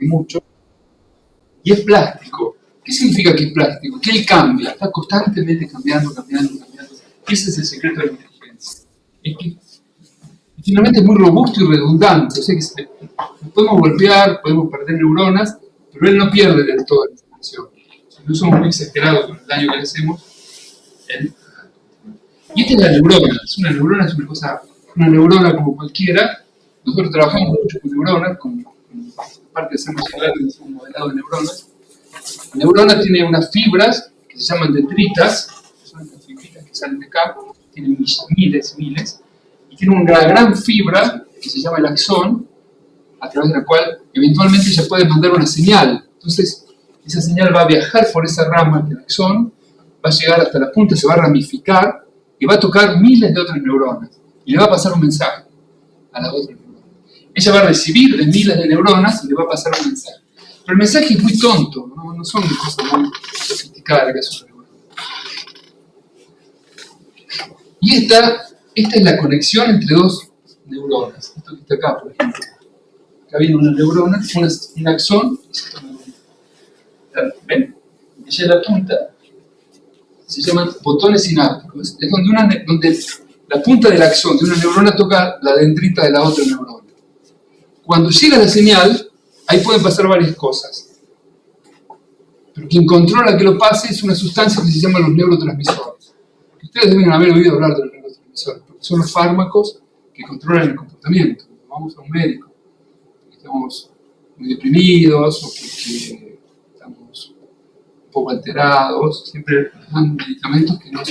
y mucho, y es plástico. ¿Qué significa que es plástico? Que él cambia, está constantemente cambiando. Ese es el secreto de la inteligencia. Es que finalmente es muy robusto y redundante. O sea que podemos golpear, podemos perder neuronas, pero él no pierde del todo la información. Si no somos muy exagerados con el daño que le hacemos, él... Y esta es la neurona. Una neurona es una neurona como cualquiera. Nosotros trabajamos mucho con neuronas, con parte de ser muscular, es un modelado de neuronas. La neurona tiene unas fibras que se llaman dendritas, que son estas fibritas que salen de acá, tienen miles, y tiene una gran fibra que se llama el axón, a través de la cual eventualmente ella puede mandar una señal. Entonces, esa señal va a viajar por esa rama del axón, va a llegar hasta la punta, se va a ramificar y va a tocar miles de otras neuronas. Y le va a pasar un mensaje a las otras neuronas. Ella va a recibir de miles de neuronas y le va a pasar un mensaje. Pero el mensaje es muy tonto, no son cosas muy sofisticadas que hace una neurona. Y esta es la conexión entre dos neuronas. Esto que está acá, por ejemplo. Acá viene una neurona, un axón. ¿Ven? Ella es la punta. Se llaman botones sinápticos. Es donde la punta del axón de una neurona toca la dendrita de la otra neurona. Cuando llega la señal, ahí pueden pasar varias cosas. Pero quien controla que lo pase es una sustancia que se llama los neurotransmisores. Ustedes deben haber oído hablar de los neurotransmisores, porque son los fármacos que controlan el comportamiento. Cuando vamos a un médico, porque estamos muy deprimidos o porque estamos un poco alterados, siempre dan medicamentos que nos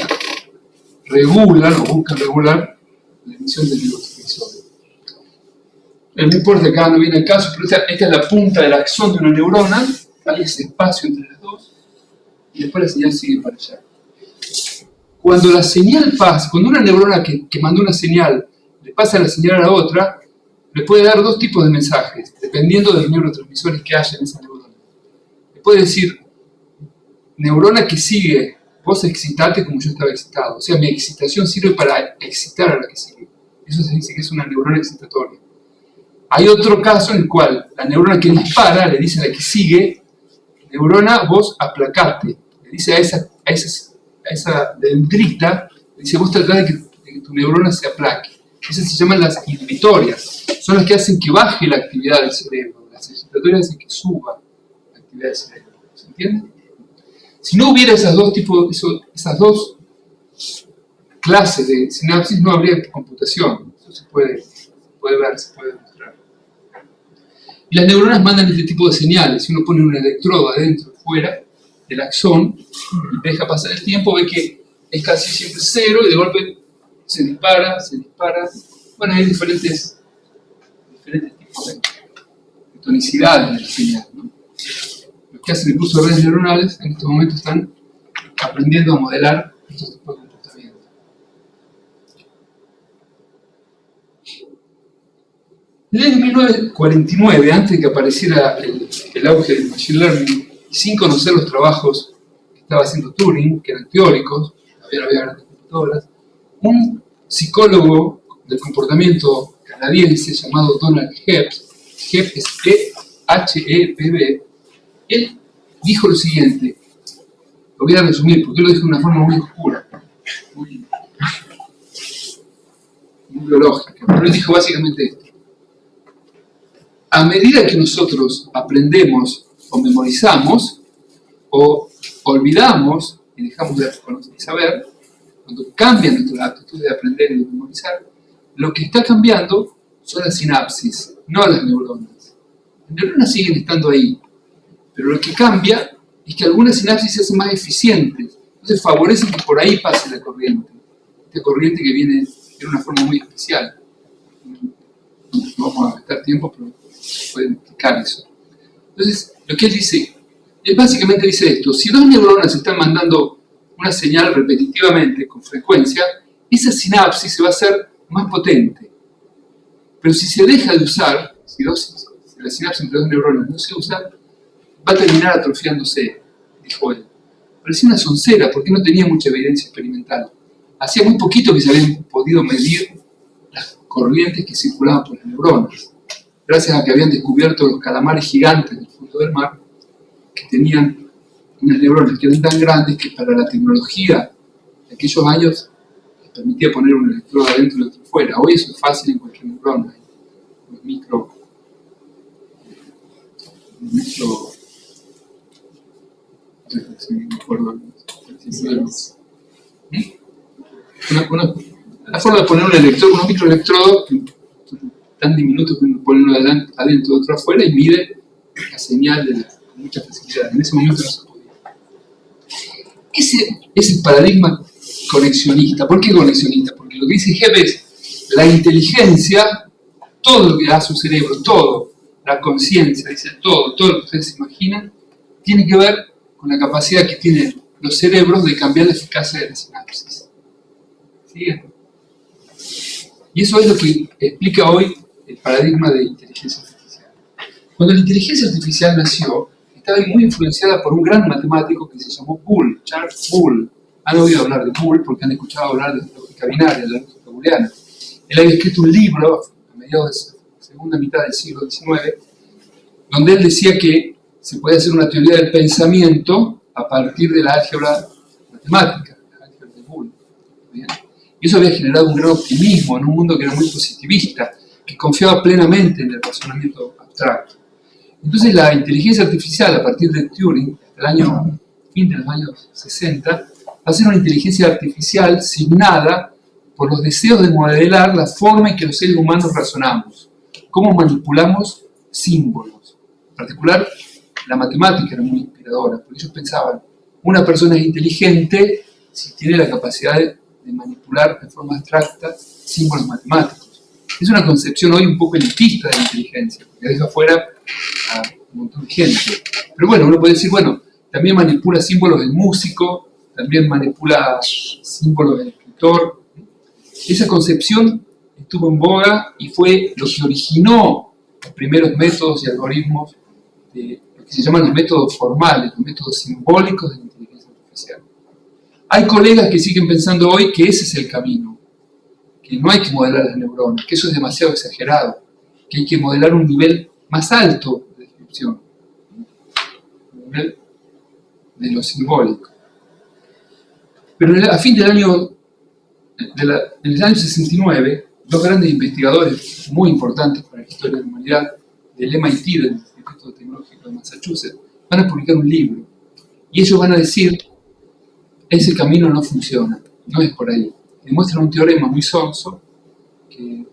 regulan o buscan regular la emisión de neurotransmisores. No importa, acá no viene el caso, pero esta es la punta del axón de una neurona, hay ese espacio entre las dos, y después la señal sigue para allá. Cuando la señal pasa, cuando una neurona que mandó una señal le pasa la señal a la otra, le puede dar dos tipos de mensajes, dependiendo de los neurotransmisores que haya en esa neurona. Le puede decir, neurona que sigue, vos excitate como yo estaba excitado. O sea, mi excitación sirve para excitar a la que sigue. Eso se dice que es una neurona excitatoria. Hay otro caso en el cual la neurona que dispara le dice a la que sigue, neurona, vos aplacate. Le dice a esa dendrita, le dice, vos tratá de que tu neurona se aplaque. Esas se llaman las inhibitorias. Son las que hacen que baje la actividad del cerebro. Las excitatorias hacen que suba la actividad del cerebro. ¿Se entiende? Si no hubiera esas dos clases de sinapsis, no habría computación. Eso se puede ver, se puede demostrar. Y las neuronas mandan este tipo de señales. Si uno pone un electrodo adentro, fuera del axón, y deja pasar el tiempo, ve que es casi siempre cero, y de golpe se dispara. Bueno, hay diferentes tipos de tonicidades de la señal, ¿no? Los que hacen el curso de redes neuronales en estos momentos están aprendiendo a modelar estos tipos de comportamientos. En el año 1949, antes de que apareciera el auge del Machine Learning, y sin conocer los trabajos que estaba haciendo Turing, que eran teóricos, había grandes computadoras, un psicólogo del comportamiento canadiense llamado Donald Hebb, Hebb es H-E-B-B, él dijo lo siguiente, lo voy a resumir porque él lo dijo de una forma muy oscura, muy biológica, pero él dijo básicamente esto. A medida que nosotros aprendemos o memorizamos, o olvidamos y dejamos de conocer y saber, cuando cambia nuestra actitud de aprender y de memorizar, lo que está cambiando son las sinapsis, no las neuronas. Las neuronas siguen estando ahí, pero lo que cambia es que algunas sinapsis se hacen más eficientes, entonces favorecen que por ahí pase la corriente. Esta corriente que viene de una forma muy especial. No vamos a gastar tiempo, pero pueden explicar eso. Entonces, lo que él dice, él básicamente dice esto: si dos neuronas están mandando una señal repetitivamente, con frecuencia, esa sinapsis se va a hacer más potente. Pero si se deja de usar, si la sinapsis entre dos neuronas no se usa, va a terminar atrofiándose, dijo él. Parecía una soncera, porque no tenía mucha evidencia experimental. Hacía muy poquito que se habían podido medir las corrientes que circulaban por las neuronas. gracias a que habían descubierto los calamares gigantes del fondo del mar, que tenían unas neuronas que eran tan grandes que para la tecnología de aquellos años les permitía poner un electrodo adentro y otro fuera. Hoy eso es fácil en cualquier neurona. Los micro no sé si me acuerdo, la forma de poner un electrodo, unos microelectrodos tan diminutos que uno pone uno adentro y otro afuera y mide la señal con mucha facilidad. En ese momento no se podía. Ese paradigma conexionista. ¿Por qué conexionista? Porque lo que dice Hebb es la inteligencia, todo lo que da su cerebro, todo, la conciencia, dice todo lo que ustedes se imaginan, tiene que ver con la capacidad que tienen los cerebros de cambiar la eficacia de la sinapsis. ¿Sí? Y eso es lo que explica hoy el paradigma de inteligencia artificial. Cuando la inteligencia artificial nació, estaba muy influenciada por un gran matemático que se llamó Boole, Charles Boole. Han oído hablar de Boole porque han escuchado hablar de la lógica binaria, de la lógica booleana. Él había escrito un libro a mediados de la segunda mitad del siglo XIX, donde él decía que se puede hacer una teoría del pensamiento a partir de la álgebra matemática, la álgebra de Boole. ¿Bien? Y eso había generado un gran optimismo en un mundo que era muy positivista, que confiaba plenamente en el razonamiento abstracto. Entonces la inteligencia artificial, a partir de Turing, hasta el fin de los años 60, va a ser una inteligencia artificial signada por los deseos de modelar la forma en que los seres humanos razonamos, cómo manipulamos símbolos. En particular, la matemática era muy inspiradora, porque ellos pensaban, una persona es inteligente si tiene la capacidad de manipular de forma abstracta símbolos matemáticos. Es una concepción hoy un poco elitista de la inteligencia, porque deja fuera a un montón de gente. Pero bueno, uno puede decir, bueno, también manipula símbolos del músico, también manipula símbolos del escritor. Esa concepción estuvo en boga y fue lo que originó los primeros métodos y algoritmos de lo que se llaman los métodos formales, los métodos simbólicos de la inteligencia artificial. Hay colegas que siguen pensando hoy que ese es el camino, que no hay que modelar las neuronas, que eso es demasiado exagerado, que hay que modelar un nivel más alto de descripción, un nivel de lo simbólico. Pero a fin del año, en el año 69, dos grandes investigadores muy importantes para la historia de la humanidad, del MIT, del Instituto Tecnológico de Massachusetts, van a publicar un libro. Y ellos van a decir, ese camino no funciona, no es por ahí. Demuestran un teorema muy sonso, que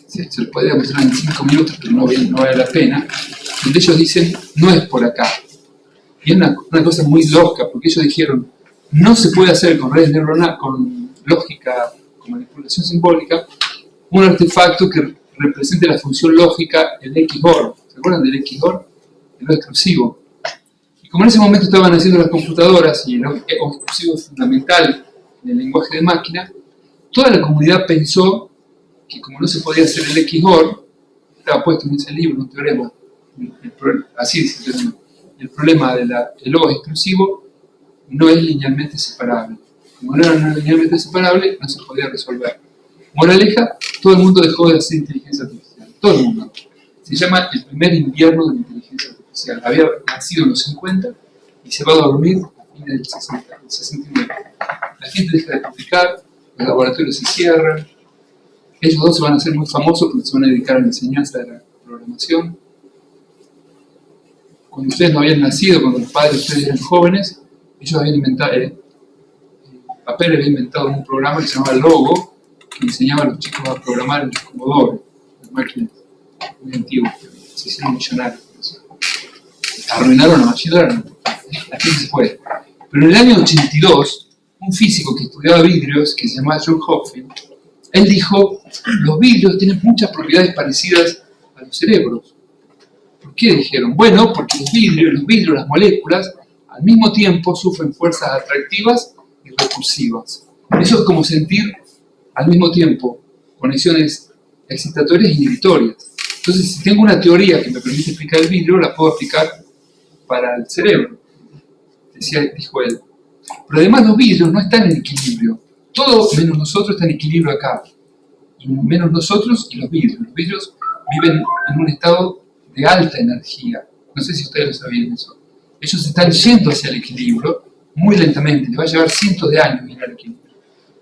se lo podría mostrar en 5 minutos, pero no vale la pena, donde ellos dicen, no es por acá. Y es una cosa muy loca, porque ellos dijeron, no se puede hacer con redes neuronales, con lógica, con manipulación simbólica, un artefacto que represente la función lógica, el XOR. ¿Se acuerdan del XOR? El no exclusivo. Y como en ese momento estaban haciendo las computadoras y el no exclusivo es fundamental en el lenguaje de máquina, toda la comunidad pensó que como no se podía hacer el XOR, estaba puesto en ese libro un teorema, así dice el teorema, el problema del O exclusivo no es linealmente separable. Como no era linealmente separable, no se podía resolver. Moraleja, todo el mundo dejó de hacer inteligencia artificial. Todo el mundo. Se llama el primer invierno de la inteligencia artificial. Había nacido en los 50 y se va a dormir a fines del 69. La gente deja de publicar, los laboratorios se cierran. Ellos dos se van a hacer muy famosos porque se van a dedicar a la enseñanza de la programación. Cuando ustedes no habían nacido, cuando los padres de ustedes eran jóvenes, ellos habían inventado, Papel había inventado un programa que se llamaba Logo, que enseñaba a los chicos a programar en los Commodore, las máquinas muy antiguas, se hicieron millonarios. Arruinaron la machine learning, la gente se fue. Pero en el año 82, un físico que estudiaba vidrios, que se llamaba John Hopfield, él dijo, los vidrios tienen muchas propiedades parecidas a los cerebros. ¿Por qué dijeron? Bueno, porque los vidrios, las moléculas, al mismo tiempo sufren fuerzas atractivas y repulsivas. Eso es como sentir al mismo tiempo conexiones excitatorias e inhibitorias. Entonces, si tengo una teoría que me permite explicar el vidrio, la puedo aplicar para el cerebro, dijo él. Pero además los vidrios no están en equilibrio. Todo menos nosotros está en equilibrio acá. Y menos nosotros y los vidrios. Los vidrios viven en un estado de alta energía. No sé si ustedes lo sabían eso. Ellos están yendo hacia el equilibrio muy lentamente, les va a llevar cientos de años llegar al equilibrio.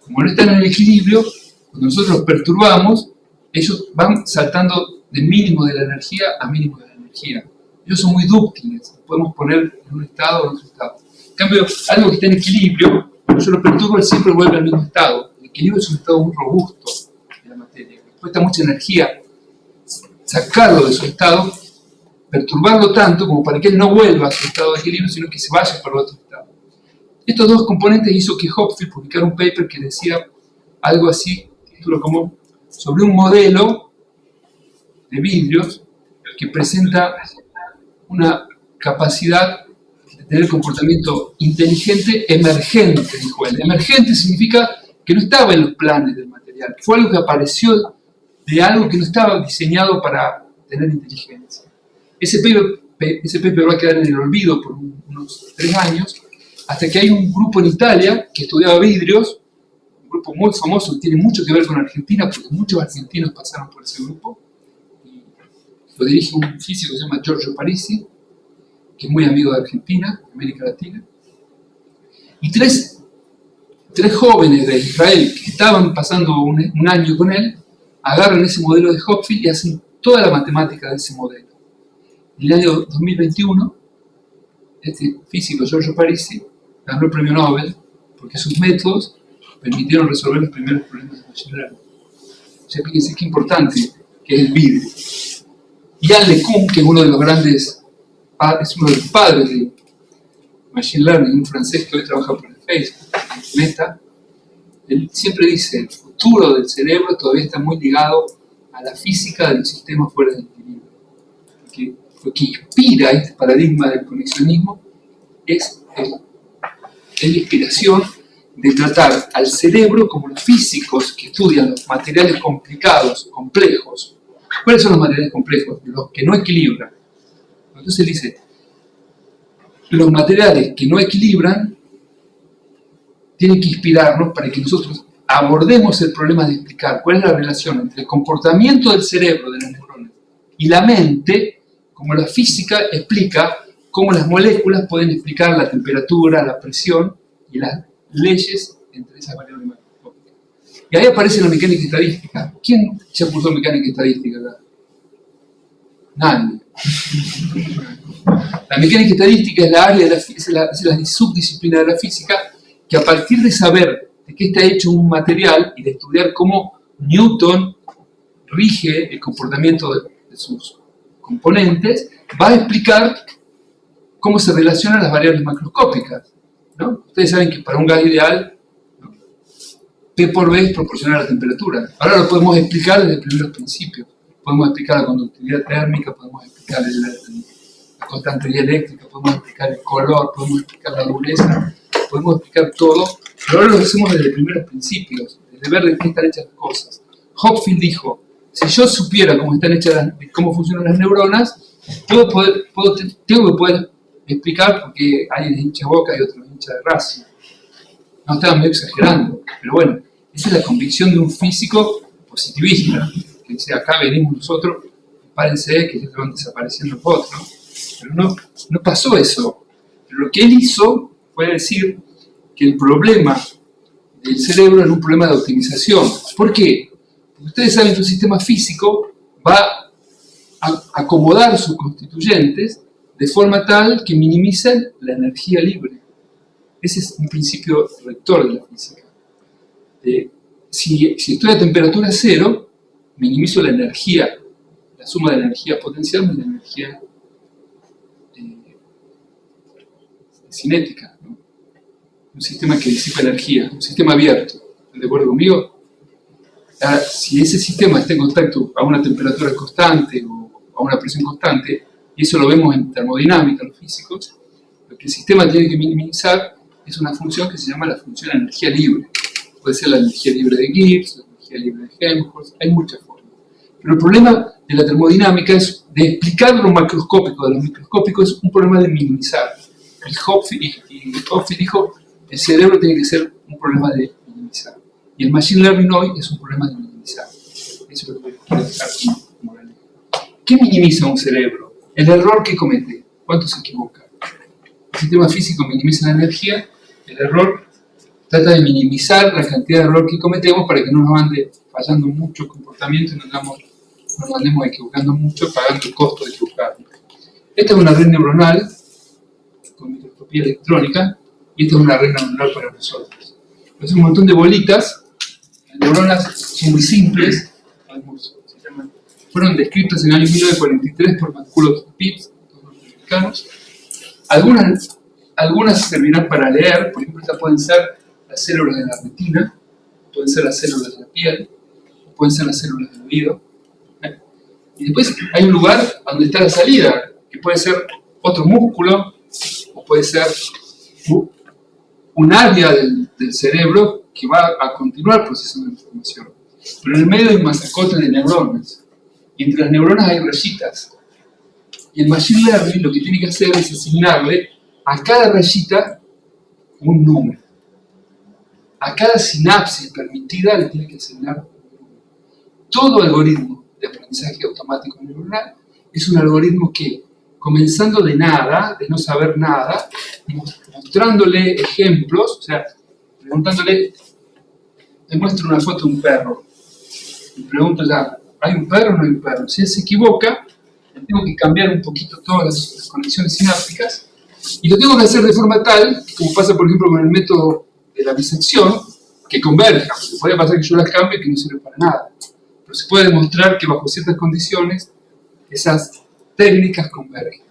Como no están en el equilibrio, cuando nosotros los perturbamos, ellos van saltando de mínimo de la energía a mínimo de la energía. Ellos son muy dúctiles, podemos poner en un estado o en otro estado. En cambio, algo que está en equilibrio, cuando yo lo perturbo, él siempre vuelve al mismo estado. El equilibrio es un estado muy robusto de la materia. Cuesta mucha energía sacarlo de su estado, perturbarlo tanto como para que él no vuelva a su estado de equilibrio, sino que se vaya para otro estado. Estos dos componentes hizo que Hopfield publicara un paper que decía algo así, título como sobre un modelo de vidrios que presenta una capacidad de tener comportamiento inteligente emergente, dijo él. Emergente significa que no estaba en los planes del material, fue algo que apareció de algo que no estaba diseñado para tener inteligencia. Ese paper va a quedar en el olvido por unos 3 años, hasta que hay un grupo en Italia que estudiaba vidrios, un grupo muy famoso que tiene mucho que ver con Argentina, porque muchos argentinos pasaron por ese grupo. Y lo dirige un físico que se llama Giorgio Parisi, que es muy amigo de Argentina, de América Latina. Y tres jóvenes de Israel que estaban pasando un año con él, agarran ese modelo de Hopfield y hacen toda la matemática de ese modelo. En el año 2021, este físico Giorgio Parisi ganó el premio Nobel porque sus métodos permitieron resolver los primeros problemas de Machine Learning. O sea, fíjense qué importante que es el vidrio. Yann LeCun, que es uno de los grandes, es uno de los padres de Machine Learning, un francés que hoy trabaja por el Facebook, Meta, él siempre dice, el futuro del cerebro todavía está muy ligado a la física de los sistemas fuera del equilibrio. Lo que inspira este paradigma del conexionismo es la inspiración de tratar al cerebro como los físicos que estudian los materiales complicados, complejos. ¿Cuáles son los materiales complejos? Los que no equilibran. Entonces él dice, los materiales que no equilibran tienen que inspirarnos para que nosotros abordemos el problema de explicar cuál es la relación entre el comportamiento del cerebro, de las neuronas, y la mente, como la física explica cómo las moléculas pueden explicar la temperatura, la presión y las leyes entre esas variables macroscópicas. Y ahí aparece la mecánica estadística. ¿Quién ya cursó mecánica estadística acá? Nadie. La mecánica estadística es la área de es la subdisciplina de la física que a partir de saber de qué está hecho un material y de estudiar cómo Newton rige el comportamiento de sus componentes, va a explicar cómo se relacionan las variables macroscópicas, ¿no? Ustedes saben que para un gas ideal, ¿no?, P por B es proporcional a la temperatura. Ahora lo podemos explicar desde primeros principios. Podemos explicar la conductividad térmica, podemos explicar la constantería eléctrica, podemos explicar el color, podemos explicar la dureza, podemos explicar todo, pero ahora lo hacemos desde primeros principios, desde ver de qué están hechas las cosas. Hopfield dijo, si yo supiera cómo están hechas cómo funcionan las neuronas, tengo que poder explicar porque hay de hincha de Boca y otros de hincha de Racing. No estaba medio exagerando, pero bueno, esa es la convicción de un físico positivista, que dice, acá venimos nosotros, párense que ya se van desapareciendo los otros. Pero no pasó eso. Pero lo que él hizo fue decir que el problema del cerebro era un problema de optimización. ¿Por qué? Porque ustedes saben que un sistema físico va a acomodar sus constituyentes de forma tal que minimicen la energía libre. Ese es un principio rector de la física. Si estoy a temperatura cero, minimizo la energía, la suma de la energía potencial más la energía cinética, ¿no? Un sistema que disipa energía, un sistema abierto. ¿Están de acuerdo conmigo? Ahora, si ese sistema está en contacto a una temperatura constante o a una presión constante, y eso lo vemos en termodinámica, los físicos, lo que el sistema tiene que minimizar es una función que se llama la función de energía libre. Puede ser la energía libre de Gibbs, la energía libre de Helmholtz, hay muchas formas. Pero el problema de la termodinámica es de explicar lo macroscópico de lo microscópico, es un problema de minimizar. Y Hopfield dijo, el cerebro tiene que ser un problema de minimizar. Y el Machine Learning hoy es un problema de minimizar. Eso es lo que quiero dejar aquí, Morales. ¿Qué minimiza un cerebro? El error que comete. ¿Cuánto se equivoca? El sistema físico minimiza la energía, el error trata de minimizar la cantidad de error que cometemos para que no nos ande fallando mucho el comportamiento y no nos andemos equivocando mucho, pagando el costo de equivocarnos. Esta es una red neuronal con microscopía electrónica y esta es una red neuronal para nosotros. Es un montón de bolitas, las neuronas son muy simples, fueron descritas en el año 1943 por McCulloch y Pitts, los norteamericanos. Algunas servirán para leer, por ejemplo, estas pueden ser las células de la retina, pueden ser las células de la piel, pueden ser las células del oído. Y después hay un lugar donde está la salida, que puede ser otro músculo, o puede ser un área del cerebro que va a continuar procesando información. Pero en el medio hay un masacote de neuronas, y entre las neuronas hay rayitas. Y el Machine Learning lo que tiene que hacer es asignarle a cada rayita un número. A cada sinapsis permitida le tiene que asignar un número. Todo algoritmo de aprendizaje automático neuronal es un algoritmo que, comenzando de nada, de no saber nada, mostrándole ejemplos, o sea, preguntándole, le muestro una foto de un perro, y pregunto ya, ¿hay un perro o no hay un perro? Si él se equivoca, tengo que cambiar un poquito todas las conexiones sinápticas, y lo tengo que hacer de forma tal, como pasa por ejemplo con el método de la bisección, que converja, porque puede pasar que yo las cambie y que no sirve para nada. Pero se puede demostrar que bajo ciertas condiciones, esas técnicas convergen.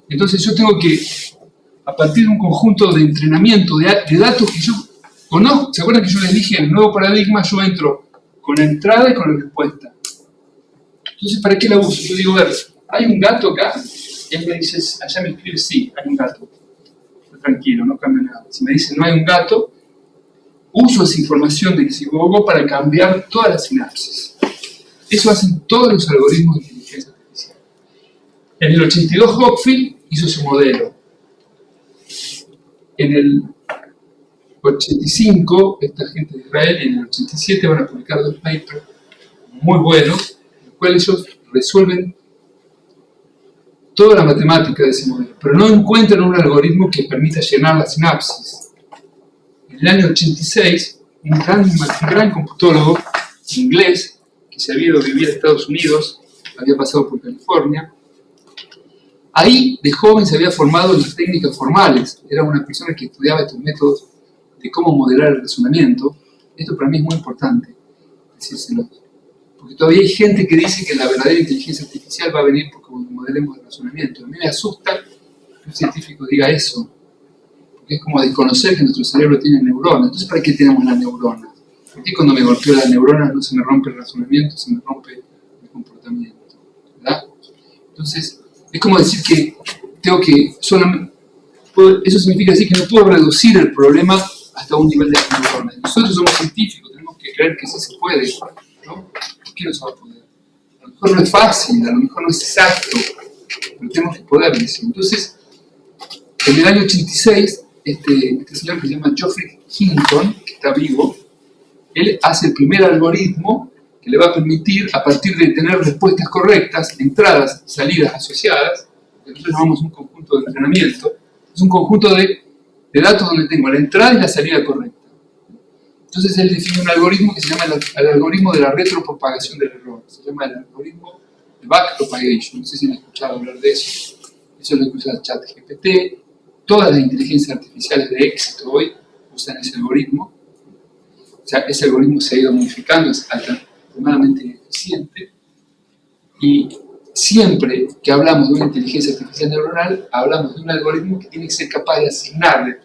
Entonces yo tengo que, a partir de un conjunto de entrenamiento de datos que yo conozco, ¿se acuerdan que yo les dije en el nuevo paradigma? Yo entro con la entrada y con la respuesta. Entonces, ¿para qué la uso? Yo digo, a ver, ¿hay un gato acá? Y él me dice, allá me escribe, sí, hay un gato. Tranquilo, no cambia nada. Si me dice, no hay un gato, uso esa información de que se equivocó para cambiar todas las sinapsis. Eso hacen todos los algoritmos de inteligencia artificial. En el 82 Hopfield hizo su modelo. En el 85, esta gente de Israel, y en el 87 van a publicar 2 papers muy buenos, en los cuales ellos resuelven toda la matemática de ese modelo, pero no encuentran un algoritmo que permita llenar la sinapsis. En el año 86, un gran computólogo inglés, que se había ido a vivir a Estados Unidos, había pasado por California, ahí de joven se había formado en las técnicas formales, era una persona que estudiaba estos métodos de cómo modelar el razonamiento. Esto para mí es muy importante decírselo, porque todavía hay gente que dice que la verdadera inteligencia artificial va a venir porque modelemos el razonamiento. A mí me asusta que un científico diga eso, porque es como desconocer que nuestro cerebro tiene neuronas. Entonces, ¿para qué tenemos las neuronas? ¿Por qué cuando me golpeo las neuronas no se me rompe el razonamiento, se me rompe el comportamiento? ¿Verdad? Entonces, es como decir que tengo que solamente... Eso significa decir que no puedo reducir el problema hasta un nivel de neuronas. Nosotros somos científicos, tenemos que creer que sí se puede, ¿no? ¿Por qué no se va a poder? A lo mejor no es fácil, a lo mejor no es exacto, pero tenemos que poder decir. Entonces, en el año 86, este señor que se llama Geoffrey Hinton, que está vivo, él hace el primer algoritmo que le va a permitir, a partir de tener respuestas correctas, entradas y salidas asociadas, que nosotros llamamos un conjunto de entrenamiento, es un conjunto de datos donde tengo la entrada y la salida correcta. Entonces él define un algoritmo que se llama el algoritmo de la retropropagación del error. Se llama el algoritmo de backpropagation. No sé si han escuchado hablar de eso. Eso es lo que usa ChatGPT. Todas las inteligencias artificiales de éxito hoy usan ese algoritmo. O sea, ese algoritmo se ha ido modificando, es extremadamente eficiente. Y siempre que hablamos de una inteligencia artificial neuronal, hablamos de un algoritmo que tiene que ser capaz de asignarle,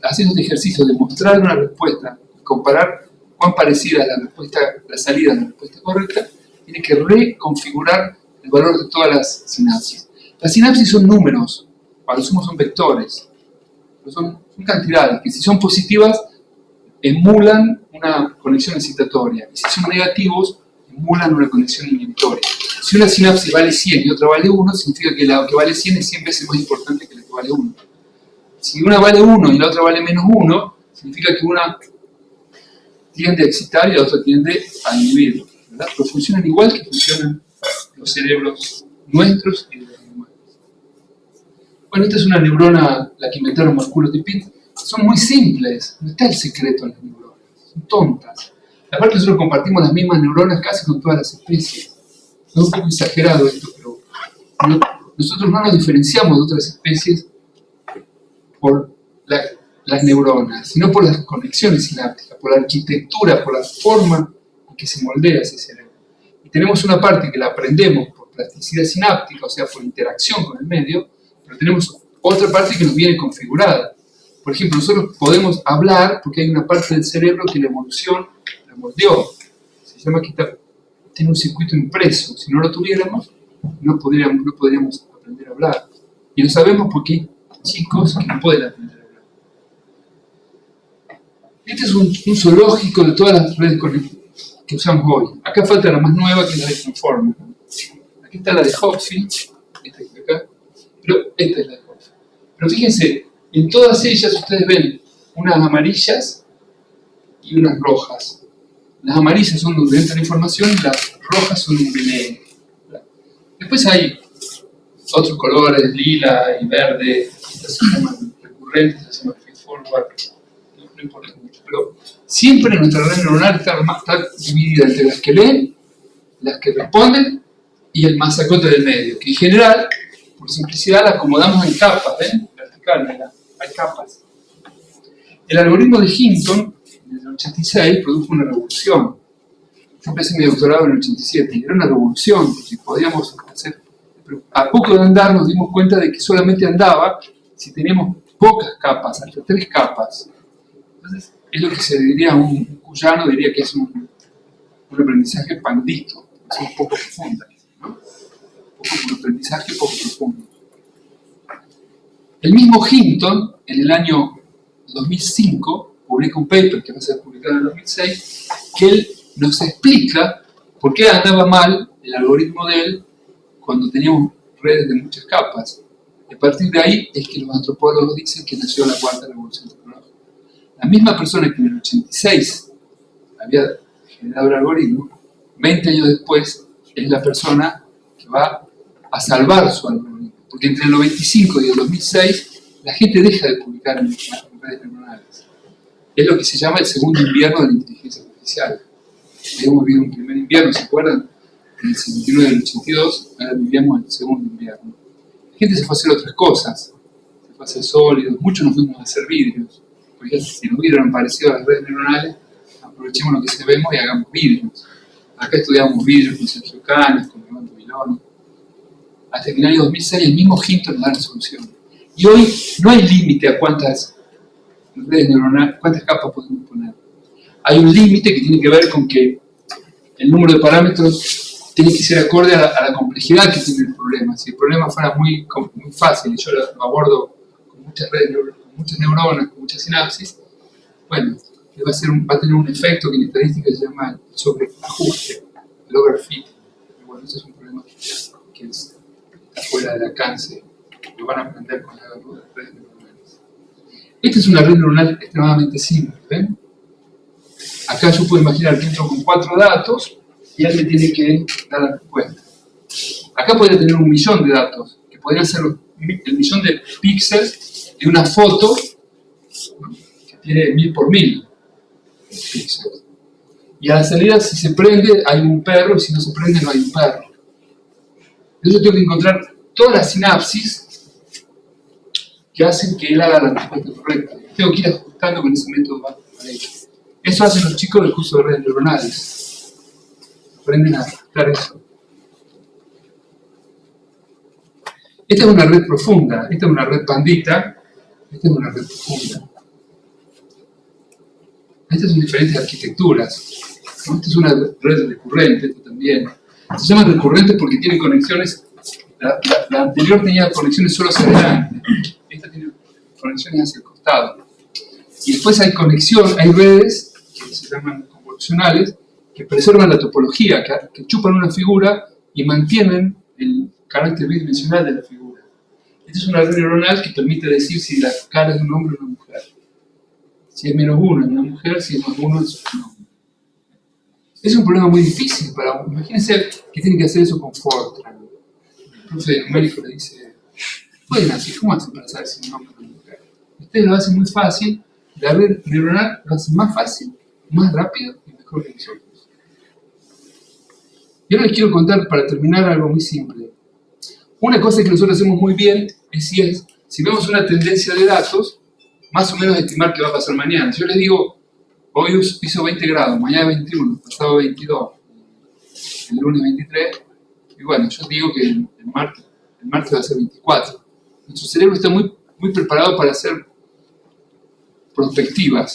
hacer este ejercicio de mostrar una respuesta, comparar cuán parecida es la respuesta, la salida de la respuesta correcta, tiene que reconfigurar el valor de todas las sinapsis. Las sinapsis son números, para lo sumo son vectores, pero son cantidades que si son positivas emulan una conexión excitatoria, y si son negativos emulan una conexión inhibitoria. Si una sinapsis vale 100 y otra vale 1, significa que la que vale 100 es 100 veces más importante que la que vale 1. Si una vale 1 y la otra vale menos 1, significa que una tiende a excitar y la otra tiende a inhibir, ¿verdad? Pero funcionan igual que funcionan los cerebros nuestros y de los animales. Bueno, esta es una neurona, la que inventaron Marculo y Pitt. Son muy simples, no está el secreto en las neuronas, son tontas. Aparte nosotros compartimos las mismas neuronas casi con todas las especies. Es un poco exagerado esto, pero nosotros no nos diferenciamos de otras especies por las neuronas, sino por las conexiones sinápticas, por la arquitectura, por la forma en que se moldea ese cerebro. Y tenemos una parte que la aprendemos por plasticidad sináptica, o sea, por interacción con el medio, pero tenemos otra parte que nos viene configurada. Por ejemplo, nosotros podemos hablar porque hay una parte del cerebro que la evolución la moldeó. Se llama que tiene un circuito impreso. Si no lo tuviéramos, no podríamos aprender a hablar. Y lo sabemos porque hay chicos que no pueden aprender a hablar. Este es un zoológico de todas las redes que usamos hoy. Acá falta la más nueva, que es la de Transformer. Aquí está la de Hochschild, esta que está acá, pero esta es la de Hochschild. Pero fíjense, en todas ellas ustedes ven unas amarillas y unas rojas. Las amarillas son donde entra la información y las rojas son un veneno. Después hay otros colores, lila y verde, estas se llaman recurrentes, estas se llaman feedforward, no importa mucho, pero siempre nuestra red neuronal está dividida entre las que leen, las que responden y el masacote del medio, que en general, por simplicidad, la acomodamos en capas, ¿ven? Vertical, hay capas. El algoritmo de Hinton, en el 86, produjo una revolución. Yo empecé mi doctorado en el 87 y era una revolución, porque podíamos hacer. Pero a poco de andar nos dimos cuenta de que solamente andaba si teníamos pocas capas, hasta 3 capas. Entonces, es lo que se diría, un cuyano diría que es un aprendizaje pandito, es un poco profunda, ¿no? Un aprendizaje poco profundo. El mismo Hinton, en el año 2005, publica un paper que va a ser publicado en el 2006, que él nos explica por qué andaba mal el algoritmo de él cuando teníamos redes de muchas capas. Y a partir de ahí es que los antropólogos dicen que nació la cuarta revolución tecnológica. La misma persona que en el 86 había generado el algoritmo, 20 años después es la persona que va a salvar su algoritmo. Porque entre el 95 y el 2006 la gente deja de publicar en redes neuronales. Es lo que se llama el segundo invierno de la inteligencia artificial. Hemos vivido un primer invierno, ¿se acuerdan? En el 79 y el 82, ahora vivíamos el segundo invierno. La gente se fue a hacer otras cosas, se fue a hacer sólidos, muchos nos fuimos a hacer vidrios, porque si los vidrios eran parecidos a las redes neuronales, aprovechemos lo que se vemos y hagamos vidrios. Acá estudiamos vidrios con Sergio Canas, con Iván Tubilón. Hasta que en el año 2006 el mismo Hinton nos da la solución. Y hoy no hay límite a cuántas redes neuronales, cuántas capas podemos poner. Hay un límite que tiene que ver con que el número de parámetros tiene que ser acorde a la complejidad que tiene el problema. Si el problema fuera muy fácil y yo lo abordo con muchas redes, con muchas neuronas, con muchas sinapsis, bueno, va a tener un efecto que en estadística se llama sobreajuste, el overfit. Pero bueno, ese es un problema que está fuera del alcance. Lo van a aprender con las redes neuronales. Esta es una red neuronal extremadamente simple, ¿ven? Acá yo puedo imaginar que entro con 4 datos y él me tiene que dar la respuesta. Acá podría tener 1.000.000 de datos, que podrían ser el 1.000.000 de píxeles de una foto, ¿no? Que tiene 1000 por 1000 píxeles. Y a la salida, si se prende, hay un perro, y si no se prende, no hay un perro. Entonces yo tengo que encontrar todas las sinapsis que hacen que él haga la respuesta correcta. Tengo que ir ajustando con ese método para ello. Eso hacen los chicos del curso de redes neuronales. Aprenden a ajustar eso. Esta es una red profunda, esta es una red pandita, esta es una red profunda. Estas son diferentes arquitecturas, ¿no? Esta es una red recurrente, esta también. Se llaman recurrentes porque tienen conexiones. La anterior tenía conexiones solo hacia adelante, esta tiene conexiones hacia el costado. Y después hay redes que se llaman convolucionales, que preservan la topología, que chupan una figura y mantienen el carácter bidimensional de la figura. Esta es una red neuronal que permite decir si la cara es de un hombre o una mujer. Si es -1 es una mujer, si es +1 es un hombre. Es un problema muy difícil para uno. Imagínense que tienen que hacer eso con Fortran. El profe de numérico le dice, pueden hacer, ¿cómo hacen para saber si un hombre o una mujer? Ustedes lo hacen muy fácil, la red neuronal lo hacen más fácil, más rápido y mejor que nosotros. Y ahora les quiero contar, para terminar, algo muy simple. Una cosa que nosotros hacemos muy bien es si vemos una tendencia de datos, más o menos estimar qué va a pasar mañana. Si yo les digo, hoy hizo 20 grados, mañana 21, pasado 22, el lunes 23, y bueno, yo digo que el martes va a ser 24. Nuestro cerebro está muy, muy preparado para hacer prospectivas,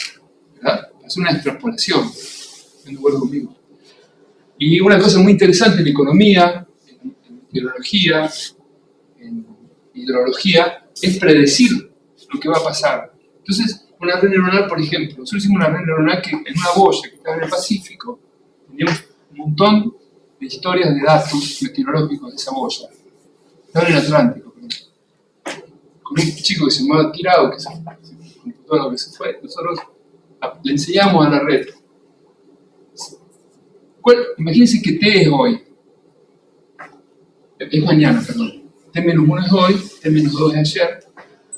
¿verdad? Para hacer una extrapolación. ¿No acuerdo conmigo? Y una cosa muy interesante en economía, en meteorología, en hidrología, es predecir lo que va a pasar. Entonces, una red neuronal, por ejemplo, nosotros hicimos una red neuronal que en una boya que estaba en el Pacífico, teníamos un montón de historias de datos meteorológicos de esa boya. Estaba en el Atlántico, con un chico que se llamaba Tirado, que se computó lo que se fue. Nosotros le enseñamos a la red. Imagínense que T es hoy. Es mañana, perdón. T-1 es hoy, T-2 es ayer,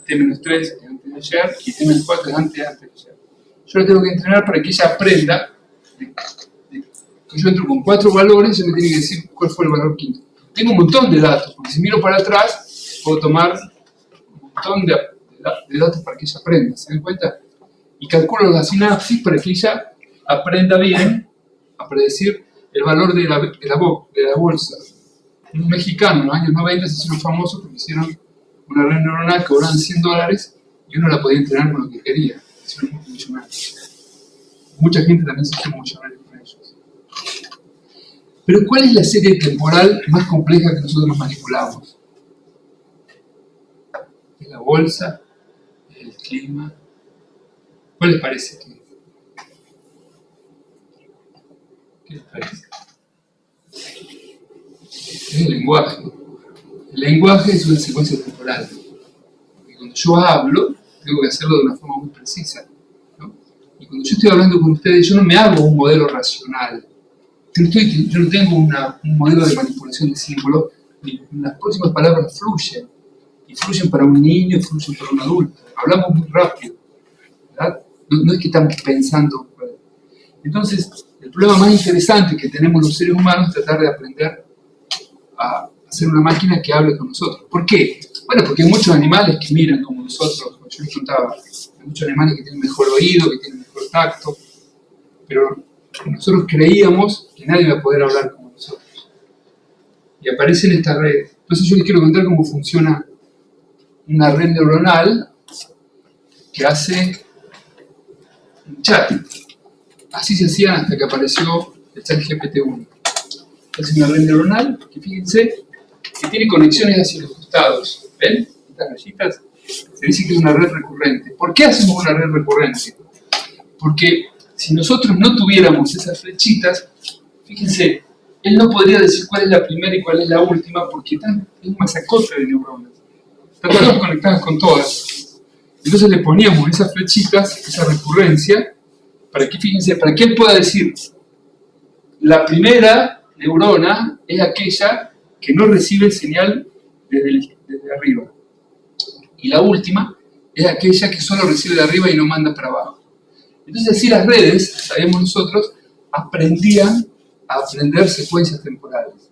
T-3 es antes de ayer y T-4 es antes de ayer. Yo la tengo que entrenar para que ella aprenda que yo entro con 4 valores y ella me tiene que decir cuál fue el valor quinto. Tengo un montón de datos, porque si miro para atrás puedo tomar un montón de datos para que ella aprenda, ¿se dan cuenta? Y calculo la sinapsis para que ella aprenda bien a predecir el valor de la bolsa. Un mexicano en los años 90 se hicieron famosos porque hicieron una red neuronal que cobraban $100 y uno la podía entrenar con lo que quería. Se hicieron mucho más. Mucha gente también se hizo mucho más con ellos. Pero ¿cuál es la serie temporal más compleja que nosotros manipulamos? ¿Es la bolsa? ¿Es el clima? ¿Cuál les parece? ¿Qué les parece? Es el lenguaje. El lenguaje es una secuencia temporal. Porque cuando yo hablo, tengo que hacerlo de una forma muy precisa, ¿no? Y cuando yo estoy hablando con ustedes, yo no me hago un modelo racional. Yo no tengo un modelo de manipulación de símbolos. Las próximas palabras fluyen. Y fluyen para un niño, y fluyen para un adulto. Hablamos muy rápido, ¿verdad? No es que estamos pensando. Entonces, el problema más interesante que tenemos los seres humanos es tratar de aprender a hacer una máquina que hable con nosotros. ¿Por qué? Bueno, porque hay muchos animales que miran como nosotros, como yo les contaba. Hay muchos animales que tienen mejor oído, que tienen mejor tacto, pero nosotros creíamos que nadie iba a poder hablar como nosotros. Y aparece en esta red. Entonces yo les quiero contar cómo funciona una red neuronal que hace un chat. Así se hacían hasta que apareció el chat GPT-1. Es una red neuronal que, fíjense, que tiene conexiones hacia los costados. ¿Ven? Estas rayitas. Se dice que es una red recurrente. ¿Por qué hacemos una red recurrente? Porque si nosotros no tuviéramos esas flechitas, fíjense, él no podría decir cuál es la primera y cuál es la última, porque es un masacote de neuronas. Están todas conectadas con todas. Entonces le poníamos esas flechitas, esa recurrencia, para que, fíjense, para que él pueda decir, la primera neurona es aquella que no recibe señal desde arriba. Y la última es aquella que solo recibe de arriba y no manda para abajo. Entonces así las redes, sabemos nosotros, aprendían a aprender secuencias temporales.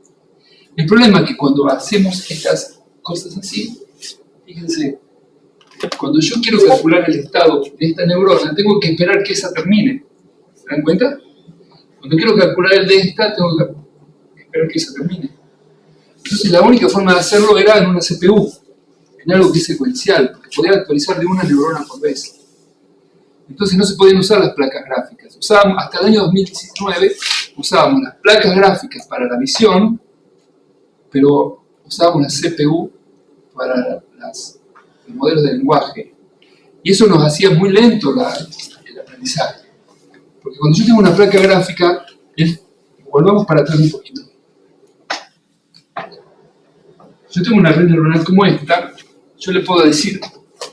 El problema es que cuando hacemos estas cosas así, fíjense, cuando yo quiero calcular el estado de esta neurona, tengo que esperar que esa termine. ¿Se dan cuenta? Cuando quiero calcular el de esta, tengo que esperar que esa termine. Entonces la única forma de hacerlo era en una CPU, en algo que es secuencial, porque podía actualizar de una neurona por vez. Entonces no se podían usar las placas gráficas. Hasta el año 2019 usábamos las placas gráficas para la visión, pero usábamos la CPU para los modelos de lenguaje. Y eso nos hacía muy lento el aprendizaje. Porque cuando yo tengo una placa gráfica, volvamos para atrás un poquito. Yo tengo una red neuronal como esta, yo le puedo decir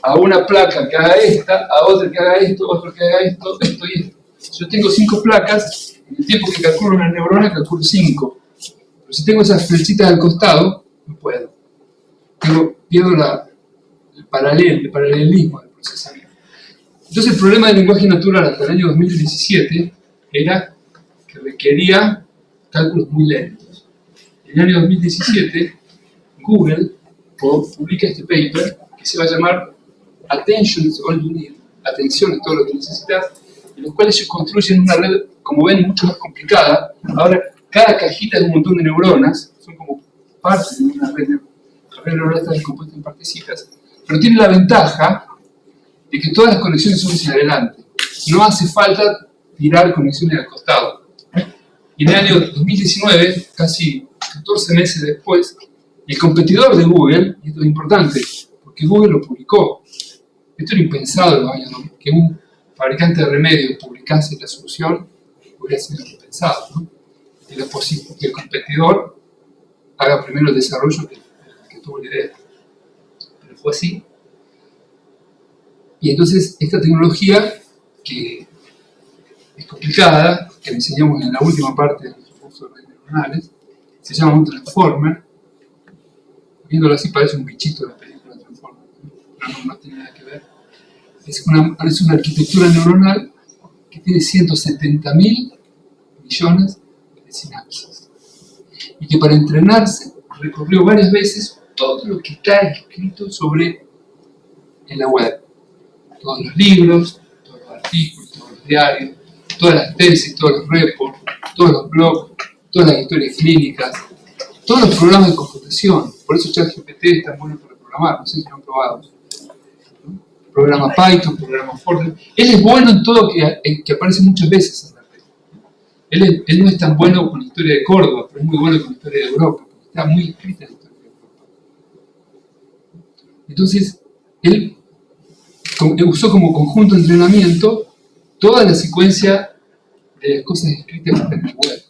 a una placa que haga esta, a otra que haga esto, a otra que haga esto y esto. Yo tengo 5 placas, En el tiempo que calculo una neurona, calculo 5. Pero si tengo esas flechitas al costado, no puedo. Pierdo el paralelismo del procesamiento. Entonces el problema del lenguaje natural hasta el año 2017 era que requería cálculos muy lentos. En el año 2017, Google publica este paper que se va a llamar Attention is all you need. Atención es todo lo que necesitas, en los cuales ellos construyen una red, como ven, mucho más complicada. Ahora, cada cajita es un montón de neuronas, son como partes de una red. La red neuronal está descompuesta en partecitas, pero tiene la ventaja de que todas las conexiones son hacia adelante. No hace falta tirar conexiones al costado. Y en el año 2019, casi 14 meses después, el competidor de Google, y esto es importante, porque Google lo publicó. Esto era impensado en los años 2000, que un fabricante de remedios publicase la solución, hubiera sido impensado, ¿no? Que el competidor haga primero el desarrollo que tuvo la idea. Pero fue así. Y entonces esta tecnología, que es complicada, que enseñamos en la última parte de nuestro curso de redes neuronales, se llama un transformer. Viéndolo así parece un bichito de la película Transformer, pero no tiene nada que ver. Es una arquitectura neuronal que tiene 170.000 millones de sinapsis. Y que para entrenarse recorrió varias veces todo lo que está escrito en la web. Todos los libros, todos los artículos, todos los diarios, todas las tesis, todos los reports, todos los blogs, todas las historias clínicas, todos los programas de computación. Por eso ChatGPT es tan bueno para programar, no sé si lo han probado. Programa Python, programa Fortran. Él es bueno en todo que aparece muchas veces en la red. Él no es tan bueno con la historia de Córdoba, pero es muy bueno con la historia de Europa, porque está muy escrita en la historia de Europa. Entonces, él usó como conjunto de entrenamiento toda la secuencia de las cosas escritas en la web.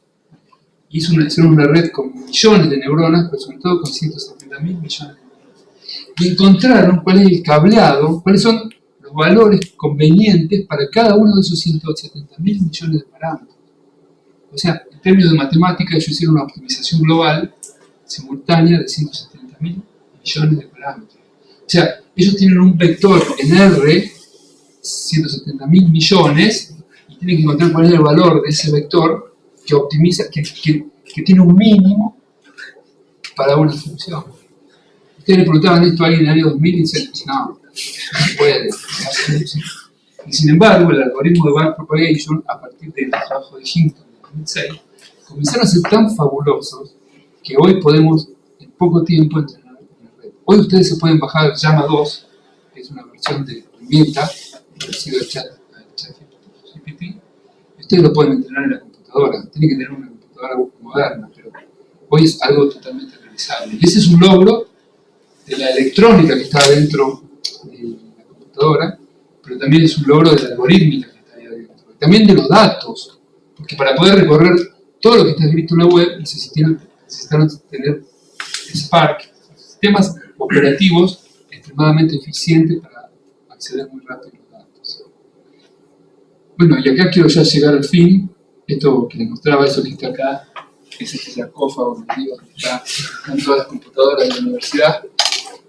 Hicieron una red con millones de neuronas, pero sobre todo con 170.000 millones de neuronas. Y encontraron cuál es el cableado, cuáles son los valores convenientes para cada uno de esos 170.000 millones de parámetros. O sea, en términos de matemática, ellos hicieron una optimización global simultánea de 170.000 millones de parámetros. O sea, ellos tienen un vector en R, 170.000 millones, y tienen que encontrar cuál es el valor de ese vector que optimiza, que tiene un mínimo para una función. Ustedes le preguntaban esto a alguien en el año 2000 y dicen, no puede. Y sin embargo, el algoritmo de backpropagation, a partir del trabajo de Hinton en 2006, comenzaron a ser tan fabulosos que hoy podemos, en poco tiempo, entrenar una red. Hoy ustedes se pueden bajar Llama 2, que es una versión de Meta, parecido al ChatGPT, y ustedes lo pueden entrenar en la computadora. Tienen que tener una computadora moderna, pero hoy es algo totalmente realizable. Y ese es un logro de la electrónica que está dentro de la computadora, pero también es un logro de la algorítmica que está ahí adentro. También de los datos, porque para poder recorrer todo lo que está escrito en la web necesitaron tener Spark, sistemas operativos extremadamente eficientes para acceder muy rápido a los datos. Bueno, y acá quiero ya llegar al fin. Esto que les mostraba, eso que está acá, es este sarcófago donde están todas las computadoras de la universidad.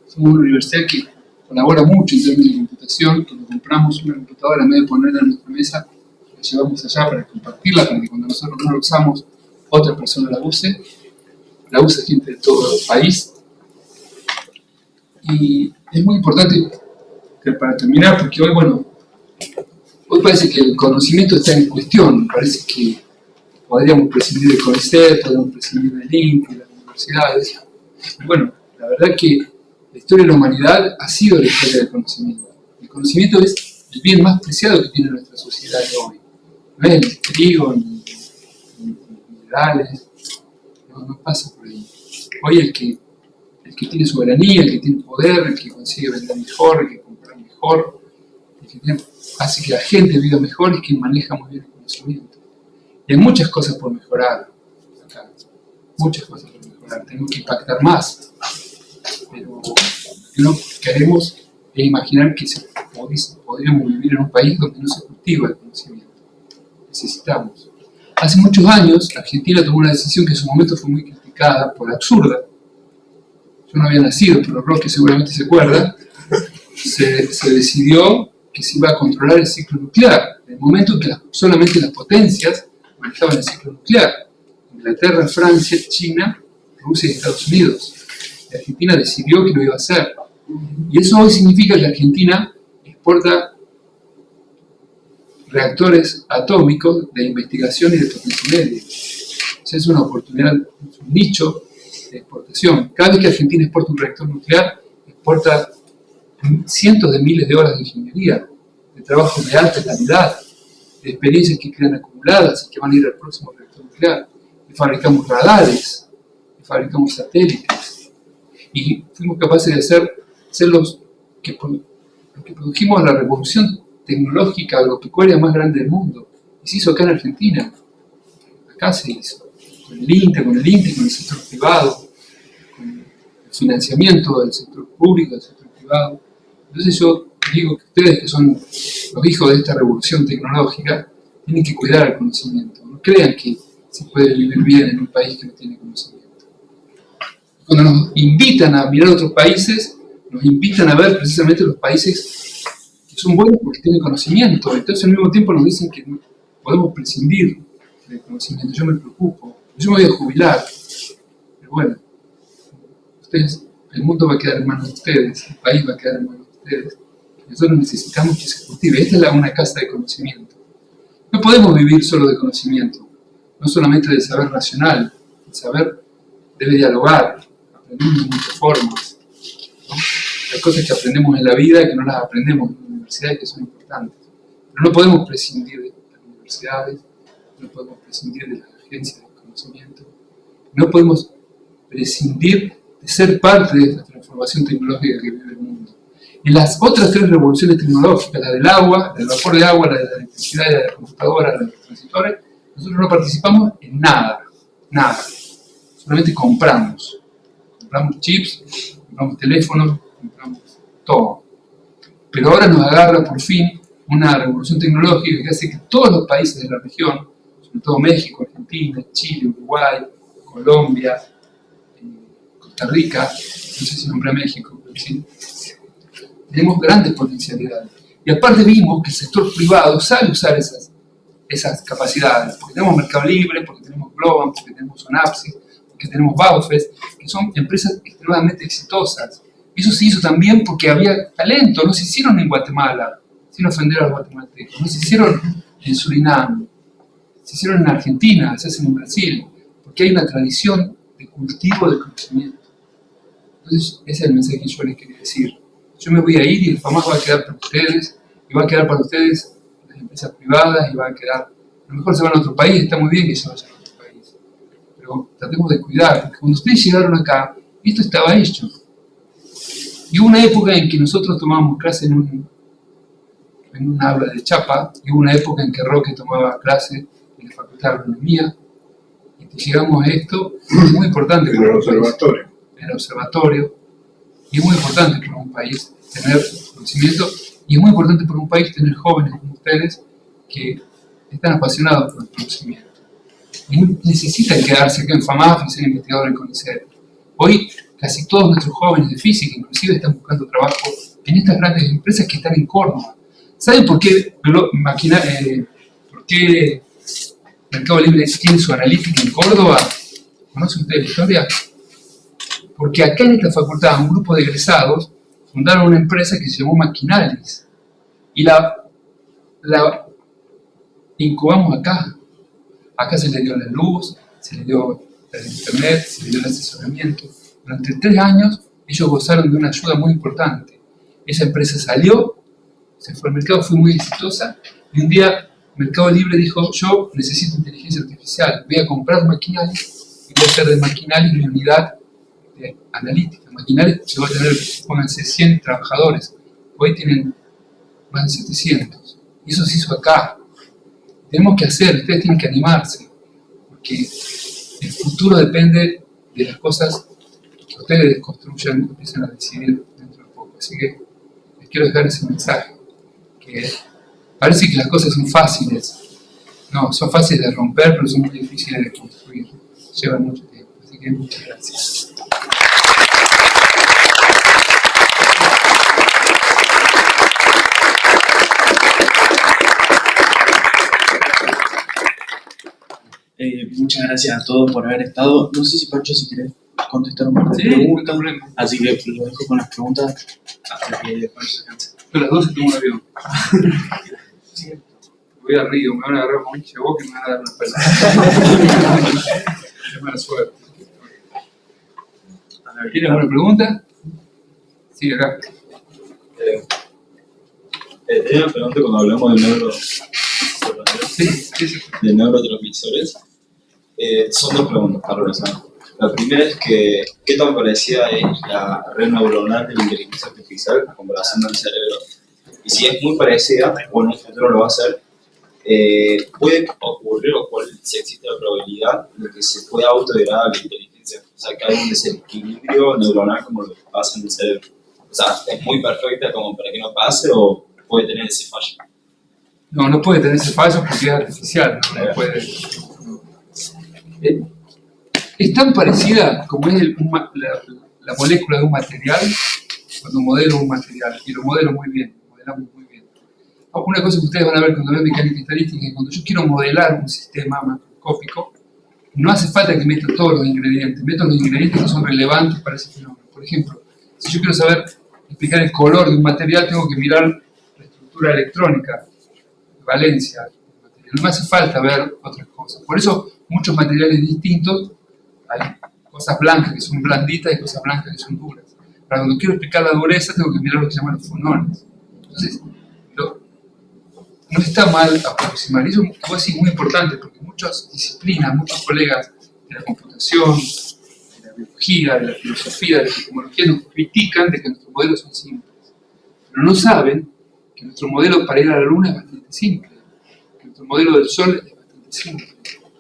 Somos una universidad que colabora mucho en términos de computación. Cuando compramos una computadora, en vez de ponerla en nuestra mesa, la llevamos allá para compartirla, para que cuando nosotros no la usamos, otra persona la use. La usa gente de todo el país. Y es muy importante que para terminar, porque hoy parece que el conocimiento está en cuestión. Parece que podríamos prescindir del CONICET, podríamos prescindir del INC, de las universidades. Bueno, la verdad que la historia de la humanidad ha sido la historia del conocimiento. El conocimiento es el bien más preciado que tiene nuestra sociedad de hoy. No es el trigo, ni minerales, no pasa por ahí. Hoy el que tiene soberanía, el que tiene poder, el que consigue vender mejor, el que compra mejor, el que hace que la gente viva mejor, es quien maneja muy bien el conocimiento. Y hay muchas cosas por mejorar acá, muchas cosas por mejorar. Tenemos que impactar más, pero lo que queremos es imaginar que podríamos vivir en un país donde no se cultiva el conocimiento. Necesitamos. Hace muchos años, Argentina tomó una decisión que en su momento fue muy criticada por absurda. Yo no había nacido, pero Roque seguramente se acuerda. Se decidió que se iba a controlar el ciclo nuclear, en el momento en que solamente las potencias manejaban el ciclo nuclear. Inglaterra, Francia, China, Rusia y Estados Unidos. Y Argentina decidió que lo iba a hacer. Y eso hoy significa que Argentina exporta reactores atómicos de investigación y de potencia media. Esa es una oportunidad, es un nicho de exportación. Cada vez que Argentina exporta un reactor nuclear, exporta cientos de miles de horas de ingeniería, de trabajo de alta calidad, de experiencias que quedan acumuladas y que van a ir al próximo reactor nuclear. Y fabricamos radares, y fabricamos satélites, y fuimos capaces de ser los que produjimos la revolución tecnológica agropecuaria más grande del mundo. Y se hizo acá en Argentina. Acá se hizo. Con el INTE, con el sector privado, con el financiamiento del sector público, del sector privado. Entonces yo digo que ustedes, que son los hijos de esta revolución tecnológica, tienen que cuidar el conocimiento. No crean que se puede vivir bien en un país que no tiene conocimiento. Cuando nos invitan a mirar otros países, nos invitan a ver precisamente los países que son buenos porque tienen conocimiento. Entonces al mismo tiempo nos dicen que no podemos prescindir del conocimiento. Yo me preocupo. Yo me voy a jubilar. Pero bueno, el mundo va a quedar en manos de ustedes, el país va a quedar en manos de ustedes. Nosotros necesitamos que se cultive. Esta es una casa de conocimiento. No podemos vivir solo de conocimiento, no solamente del saber racional. El saber debe dialogar, aprendemos de muchas formas, ¿no? Hay cosas que aprendemos en la vida que no las aprendemos en las universidades, que son importantes. Pero no podemos prescindir de las universidades, no podemos prescindir de las agencias de conocimiento, no podemos prescindir de ser parte de esta transformación tecnológica que vive el mundo. En las otras tres revoluciones tecnológicas, la del agua, la del vapor de agua, la de la electricidad y la de la computadora, la de los transistores, nosotros no participamos en nada, nada. Solamente compramos. Compramos chips, compramos teléfonos, compramos todo. Pero ahora nos agarra por fin una revolución tecnológica que hace que todos los países de la región, sobre todo México, Argentina, Chile, Uruguay, Colombia, Costa Rica, no sé si nombré México, pero sí, tenemos grandes potencialidades. Y aparte vimos que el sector privado sabe usar esas capacidades, porque tenemos Mercado Libre, porque tenemos Globan, porque tenemos Sonapsis, porque tenemos Baufest, que son empresas extremadamente exitosas. Eso se hizo también porque había talento, no se hicieron en Guatemala, sin ofender a los guatemaltecos, no se hicieron en Surinam, se hicieron en Argentina, se hacen en Brasil, porque hay una tradición de cultivo del conocimiento. Entonces, ese es el mensaje que yo les quería decir. Yo me voy a ir y el FAMAS va a quedar para ustedes, y va a quedar para ustedes las empresas privadas, y va a quedar, a lo mejor se van a otro país, está muy bien que se vayan a otro país, pero tratemos de cuidar, porque cuando ustedes llegaron acá, esto estaba hecho. Y hubo una época en que nosotros tomábamos clase en un aula de chapa, y hubo una época en que Roque tomaba clase en la Facultad de Agronomía, y llegamos a esto, es muy importante. En el observatorio. En el observatorio, y es muy importante para un país tener conocimiento, y es muy importante para un país tener jóvenes como ustedes que están apasionados por el conocimiento. Y necesitan quedarse acá en FAMAF y ser investigadores en CONICET. Hoy casi todos nuestros jóvenes de física, inclusive, están buscando trabajo en estas grandes empresas que están en Córdoba. ¿Saben por qué, por qué Mercado Libre tiene su analítica en Córdoba? ¿Conocen ustedes la historia? Porque acá en esta facultad, un grupo de egresados fundaron una empresa que se llamó Maquinalis. Y la incubamos acá. Acá se le dio la luz, se le dio el internet, se le dio el asesoramiento. Durante 3 años ellos gozaron de una ayuda muy importante. Esa empresa salió, se fue al mercado, fue muy exitosa, y un día Mercado Libre dijo: yo necesito inteligencia artificial, voy a comprar Maquinalis y voy a hacer de Maquinalis mi unidad de analítica. Maquinalis llegó a tener, pónganse, 100 trabajadores, hoy tienen más de 700. Y eso se hizo acá. Tenemos que hacer, ustedes tienen que animarse, porque el futuro depende de las cosas que ustedes construyan y empiezan a decidir dentro de poco. Así que les quiero dejar ese mensaje, que parece que las cosas son fáciles, No, son fáciles de romper, pero son muy difíciles de construir. Llevan mucho tiempo. Así que muchas gracias. Muchas gracias a todos por haber estado. No sé si Pancho, si querés contestar un par de Sí, preguntas. no hay problema. Así que lo dejo con las preguntas hasta que Pancho se canse. Yo a las 12 tengo un avión. Voy a Río, me van a agarrar con un vos que me van a dar una pelota. Qué mala suerte. ¿Tienes alguna pregunta? Sí, acá. Tenía una pregunta cuando hablamos de neurotransmisores. Son dos preguntas para relacionar. La primera es que, ¿qué tan parecida es la red neuronal de la inteligencia artificial en comparación al cerebro? Y si es muy parecida, o en un futuro lo va a ser, puede ocurrir, o cuál si existe la probabilidad de que se pueda autodegradar la inteligencia. O sea, que hay un desequilibrio neuronal como lo que pasa en el cerebro. O sea, ¿es muy perfecta como para que no pase o puede tener ese fallo? No, no puede tener ese fallo porque es artificial. No puede. Es tan parecida como es la molécula de un material, cuando modelo un material, y lo modelo muy bien, lo modelamos muy bien. Una cosa que ustedes van a ver cuando ven mecánica estadística es que cuando yo quiero modelar un sistema macroscópico, no hace falta que meta todos los ingredientes, meto los ingredientes que son relevantes para ese fenómeno. Por ejemplo, si yo quiero saber explicar el color de un material, tengo que mirar la estructura electrónica, valencia del material. No me hace falta ver otras cosas. Por eso muchos materiales distintos, hay cosas blancas que son blanditas y cosas blancas que son duras. Para cuando quiero explicar la dureza, tengo que mirar lo que se llaman los fonones. Entonces, no está mal aproximar. Eso es muy importante porque muchas disciplinas, muchos colegas de la computación, de la biología, de la filosofía, de la epistemología nos critican de que nuestros modelos son simples. Pero no saben que nuestro modelo para ir a la Luna es bastante simple, que nuestro modelo del Sol es bastante simple.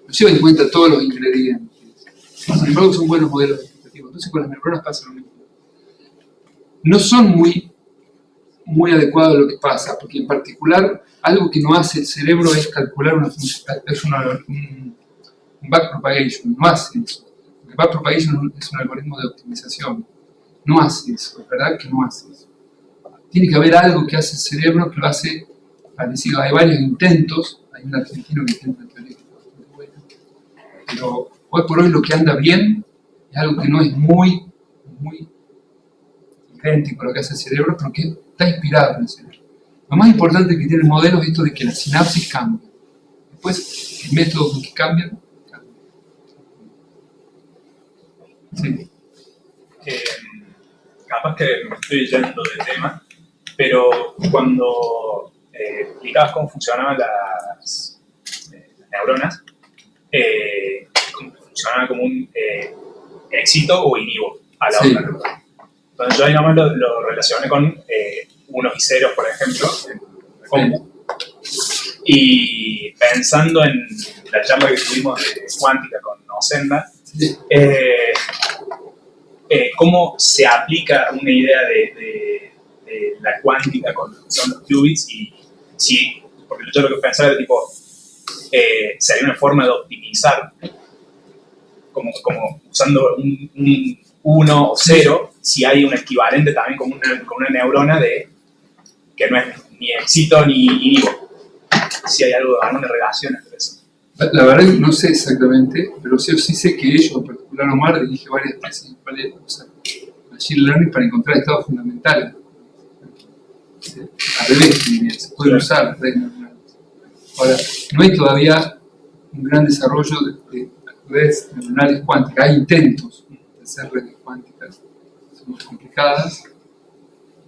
No llevan en cuenta todos los ingredientes. Sin embargo, son buenos modelos expectativos. Entonces, con las neuronas pasa lo mismo. No son muy adecuado a lo que pasa, porque en particular algo que no hace el cerebro es calcular una función, es un backpropagation, no hace eso. El backpropagation es un algoritmo de optimización, no hace eso, es verdad que no hace eso. Tiene que haber algo que hace el cerebro que lo hace parecido. Hay varios intentos, hay un argentino que intenta en teoría que es bastante bueno, pero hoy por hoy lo que anda bien es algo que no es muy idéntico a lo que hace el cerebro, pero que está inspirado en el cerebro. Lo más importante que tiene el modelo es esto de que la sinapsis cambia. Después, el método con que cambian, cambia. Sí. Capaz que me estoy yendo del tema, pero cuando explicabas cómo funcionaban las neuronas, cómo funcionaba como un éxito o inhibo a la otra neurona. Entonces yo ahí nomás lo relacioné con unos y ceros, por ejemplo, en compu. Y pensando en la charla que tuvimos de cuántica con Osenda, cómo se aplica una idea de la cuántica con lo que son los qubits y si, porque yo lo que pensaba era tipo, sería una forma de optimizar, como usando un 1 o 0, si hay un equivalente también con una neurona que no es ni éxito ni inhibo. Si hay alguna relación entre eso. La verdad que no sé exactamente, pero sí sé que ellos, en particular Omar, dirige varias tesis en Machine Learning para encontrar estados fundamentales. Al revés, se pueden usar redes neuronales. Ahora, no hay todavía un gran desarrollo de redes neuronales cuánticas. Hay intentos de hacer redes cuánticas, son más complicadas,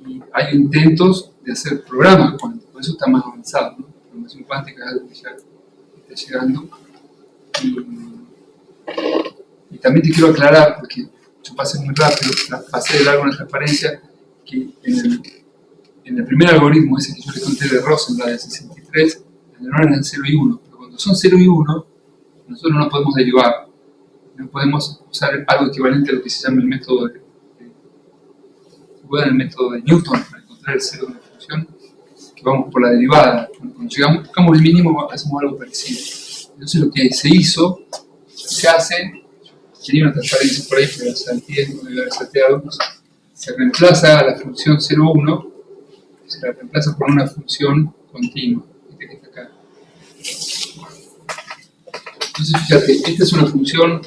y hay intentos de hacer programas cuánticos, eso está más avanzado, ¿no? La programación cuántica es algo que ya está llegando. Y también te quiero aclarar, porque yo pasé muy rápido, pasé de largo una transparencia, que en el primer algoritmo, ese que yo les conté de Rosenblatt del 63, las neuronas eran 0 y 1, pero cuando son 0 y 1, nosotros no podemos derivar, no podemos usar algo equivalente a lo que se llama el método el método de Newton para encontrar el cero de una función, que vamos por la derivada. Cuando buscamos el mínimo, hacemos algo parecido. Entonces lo que se hizo, se hace, tenía una transparencia por ahí, pero la salteé, no debe haber salteado, se reemplaza a la función 0,1, se la reemplaza por una función continua, que está acá. Entonces fíjate, esta es una función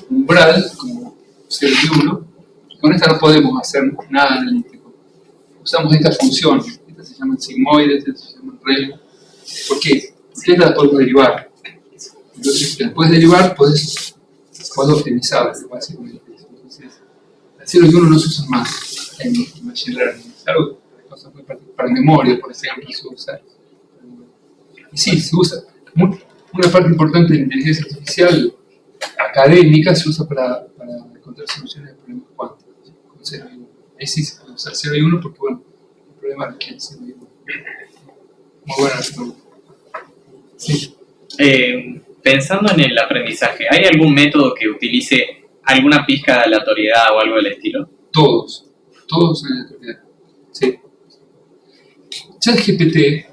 umbral, como 0 y 1, y con esta no podemos hacer nada analítico. Usamos esta función, estas se llaman sigmoides, estas se llaman reglas. ¿Por qué? Porque esta la podemos derivar. Entonces, si la puedes derivar, puedes optimizar, básicamente. Entonces, el 0 y 1 no se usan más en Machine Learning. Es algo cosas muy particulares. Para memoria, por ejemplo, se usa. Y sí, se usa. Una parte importante de la inteligencia artificial académica se usa para encontrar soluciones de problemas cuánticos, con 0 y 1. Ahí sí se puede usar 0 y 1 porque, bueno, el problema es que el 0 y 1. Muy buena pregunta. Sí. Pensando en el aprendizaje, ¿hay algún método que utilice alguna pizca de aleatoriedad o algo del estilo? Todos en aleatoriedad. Sí. ChatGPT,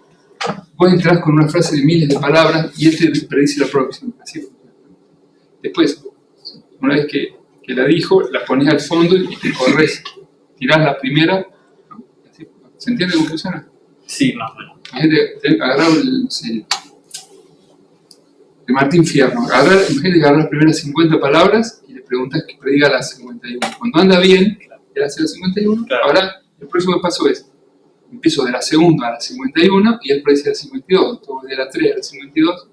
vos entras con una frase de miles de palabras y él te predice la próxima. Así funciona. Después, una vez que la dijo, la pones al fondo y te corres. Tirás la primera. Así, ¿se entiende cómo funciona? Sí, más o menos. Imagínate agarrar de Martín Fierro. Imagínate agarrar las primeras 50 palabras y le preguntas que prediga las 51. Cuando anda bien, él hace las 51. Claro. Ahora, el próximo paso es: empiezo de la segunda a la 51 y él predice la 52. Luego de la 3 a la 52.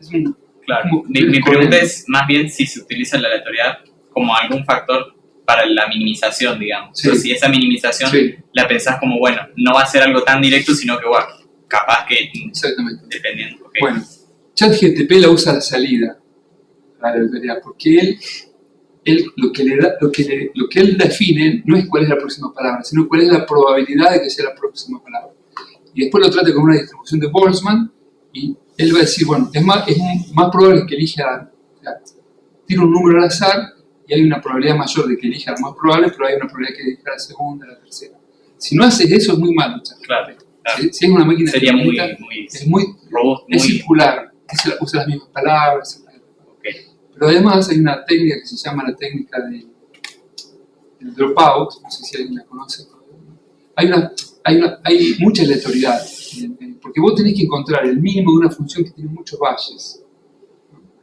Es un. Claro. Mi pregunta es más bien si se utiliza la aleatoriedad como algún factor para la minimización, digamos. Sí. O si esa minimización la pensás como, bueno, no va a ser algo tan directo, sino que, bueno, capaz que. Exactamente. Dependiendo. Okay. Bueno, ChatGPT la usa a la salida, la aleatoriedad, porque él lo que él define no es cuál es la próxima palabra, sino cuál es la probabilidad de que sea la próxima palabra. Y después lo trata con una distribución de Boltzmann y él va a decir, bueno, es más probable que elija, tira un número al azar y hay una probabilidad mayor de que elija la más probable, pero hay una probabilidad que elija la segunda, la tercera. Si no haces eso es muy malo. Claro. Si es una máquina sería es muy robusto, es circular, usa las mismas palabras. Okay. Pero además hay una técnica que se llama la técnica del dropout, no sé si alguien la conoce. Hay mucha aleatoriedad, porque vos tenés que encontrar el mínimo de una función que tiene muchos valles.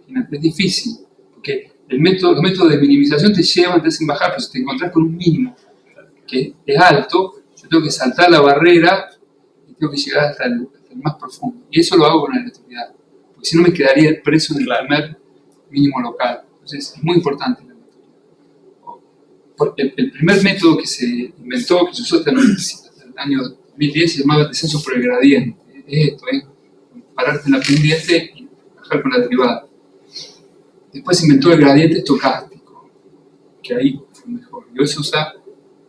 Imagínate, es difícil, porque los métodos de minimización te hacen bajar, pero si te encontrás con un mínimo que es alto, yo tengo que saltar la barrera y tengo que llegar hasta el más profundo. Y eso lo hago con la aleatoriedad, porque si no me quedaría preso en el primer mínimo local. Entonces es muy importante la aleatoriedad. El primer método que se inventó, que se usó hasta el año 2010, se llamaba descenso por el gradiente. Es esto, pararte en la pendiente y bajar con la derivada. Después se inventó el gradiente estocástico, que ahí fue mejor. Y hoy se usa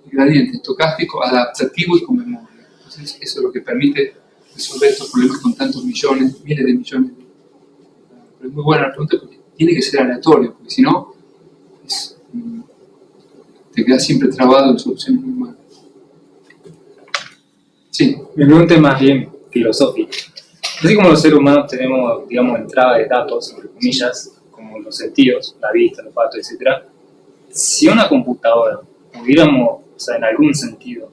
el gradiente estocástico adaptativo y con memoria. Entonces eso es lo que permite resolver estos problemas con tantos millones, miles de millones. Pero es muy buena la pregunta porque tiene que ser aleatorio, porque si no, te quedas siempre trabado en soluciones muy malas. Sí. Mi pregunta es más bien filosófica. Así como los seres humanos tenemos, digamos, entrada de datos, entre comillas, como los sentidos, la vista, el olfato, etc. Si a una computadora pudiéramos, o sea, en algún sentido,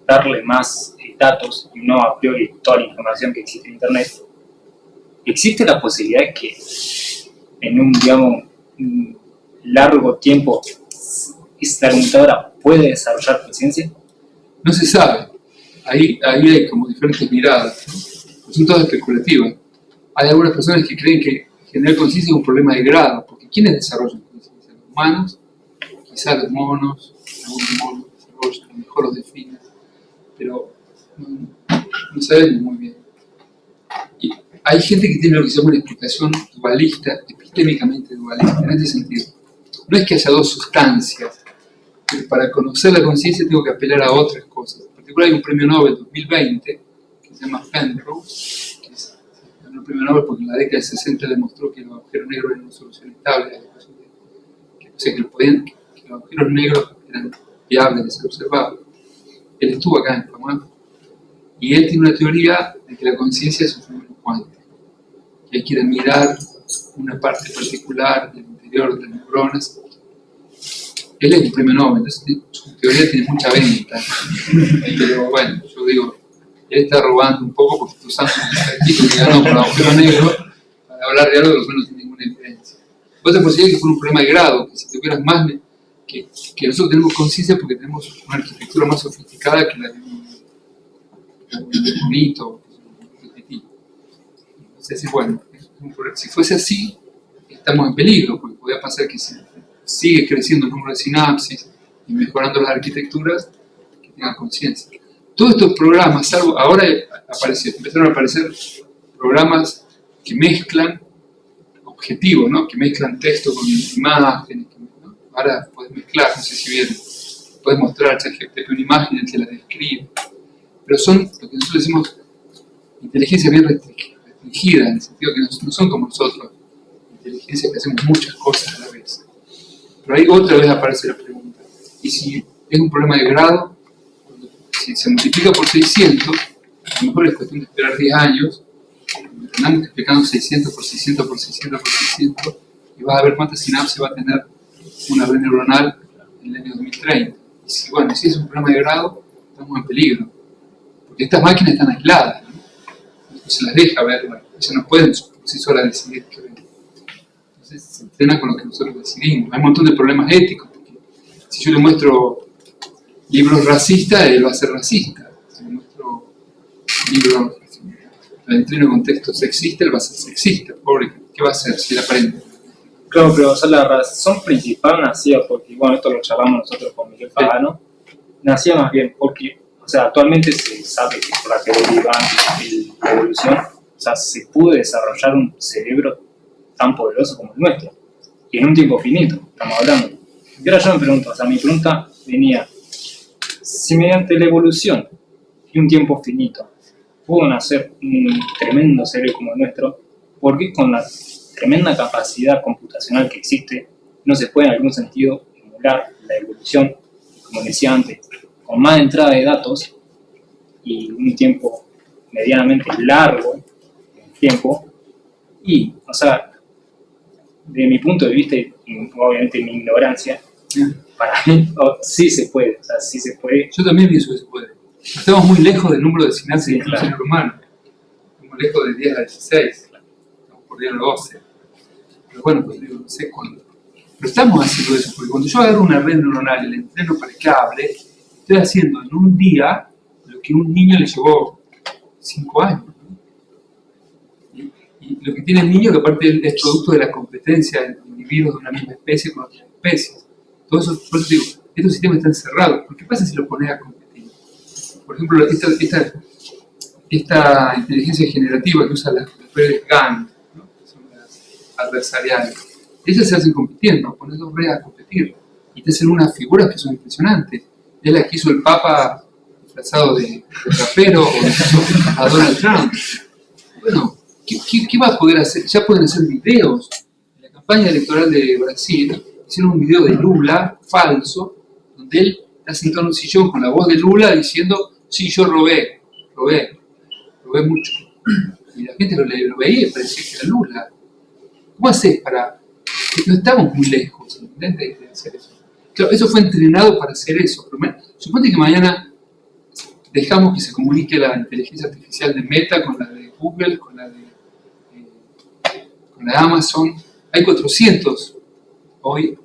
darle más datos y no a priori toda la información que existe en Internet, ¿existe la posibilidad de que en un, digamos, un largo tiempo esta computadora puede desarrollar conciencia? No se sabe. Ahí hay como diferentes miradas, ¿no? Son todas especulativas. Hay algunas personas que creen que generar conciencia es un problema de grado, porque ¿quiénes desarrollan conciencia? Los humanos, quizás los monos, algunos monos desarrollan, a lo mejor los delfines, pero no sabemos muy bien. Y hay gente que tiene lo que se llama una explicación dualista, epistémicamente dualista, en este sentido. No es que haya dos sustancias, pero para conocer la conciencia tengo que apelar a otras cosas. En particular hay un premio Nobel 2020 que se llama Penrose, que es un premio Nobel porque en la década de 60 demostró que los agujeros negros eran una solución estable, o sea, que los agujeros negros eran viables de ser observados. Él estuvo acá en Panamá y él tiene una teoría de que la conciencia es un fenómeno cuántico, que hay que ir a mirar una parte particular del interior de las neuronas. Él es un premio Nobel, entonces su teoría tiene mucha venta. Pero bueno, yo digo, él está robando un poco porque está usando un artículo que ganó por el agujero negro para hablar de algo de lo que no tiene ninguna evidencia. Otra posibilidad es que fue un problema de grado, que si tuvieras más, que nosotros tenemos conciencia porque tenemos una arquitectura más sofisticada que la de un bonito, entonces, bueno, si fuese así, estamos en peligro, porque podría pasar que si sigue creciendo el número de sinapsis y mejorando las arquitecturas, que tengan conciencia. Todos estos programas, salvo ahora empezaron a aparecer programas que mezclan objetivos, ¿no? Que mezclan texto con imágenes, ¿no? Ahora puedes mezclar, no sé si vieron, puedes mostrar a ChatGPT una imagen y te la describe. Pero son lo que nosotros decimos inteligencia bien restringida, en el sentido que no son como nosotros, inteligencia que hacemos muchas cosas a la vez. Pero ahí otra vez aparece la pregunta, y si es un problema de grado, si se multiplica por 600, a lo mejor es cuestión de esperar 10 años, andamos multiplicando 600 por 600 por 600 por 600, y vas a ver cuántas sinapsis va a tener una red neuronal en el año 2030. Y si, bueno, si es un problema de grado, estamos en peligro. Porque estas máquinas están aisladas, ¿no? Se las deja ver, ellas no pueden por sí solas decidir qué ven. Entonces se entrena con lo que nosotros decidimos. Hay un montón de problemas éticos, porque si yo le muestro libros racistas, él va a ser racista. Si le muestro libros, le entreno con texto sexista, él va a ser sexista. Pobre, ¿qué va a hacer si él aprende? Claro, pero o sea, la razón principal nacía porque, bueno, esto lo charlamos nosotros con Miguel Pagano, nacía más bien porque, o sea, actualmente se sabe que por la teoría de la evolución, o sea, se pudo desarrollar un cerebro tan poderoso como el nuestro, y en un tiempo finito, estamos hablando. Y ahora yo me pregunto, o sea, mi pregunta venía, si mediante la evolución y un tiempo finito pudo nacer un tremendo cerebro como el nuestro, ¿por qué con la tremenda capacidad computacional que existe no se puede en algún sentido emular la evolución, como decía antes, con más entrada de datos y un tiempo medianamente largo en tiempo? Y, o sea, de mi punto de vista y obviamente mi ignorancia, para mí sí se puede, o sea, sí se puede. Yo también pienso que se puede. Estamos muy lejos del número de sinapsis del cerebro humano. Estamos lejos de 10 a 16. Estamos por 10 a 12. Pero bueno, pues digo, no sé cuándo. Pero estamos haciendo eso, porque cuando yo agarro una red neuronal y la entreno para que hable, estoy haciendo en un día lo que a un niño le llevó 5 años. Y lo que tiene el niño, que aparte es producto de la competencia de individuos de una misma especie con otras especies. Todo eso, por eso digo, estos sistemas están cerrados. ¿Por qué pasa si los pones a competir? Por ejemplo, esta inteligencia generativa que usa las redes GAN, ¿no? Que son las adversariales, ellas se hacen compitiendo, pones dos redes a competir y te hacen unas figuras que son impresionantes. Es la que hizo el Papa disfrazado de rapero o a Donald Trump. Bueno, ¿qué va a poder hacer? Ya pueden hacer videos. En la campaña electoral de Brasil hicieron un video de Lula falso, donde él está sentado en un sillón con la voz de Lula diciendo, sí, yo robé mucho. Y la gente lo veía y parecía que era Lula. ¿Cómo haces para...? No estamos muy lejos, ¿entendés? De hacer eso. Claro, eso fue entrenado para hacer eso. Suponte que mañana dejamos que se comunique la inteligencia artificial de Meta con la de Google, con la de Amazon. Hay 400 hoy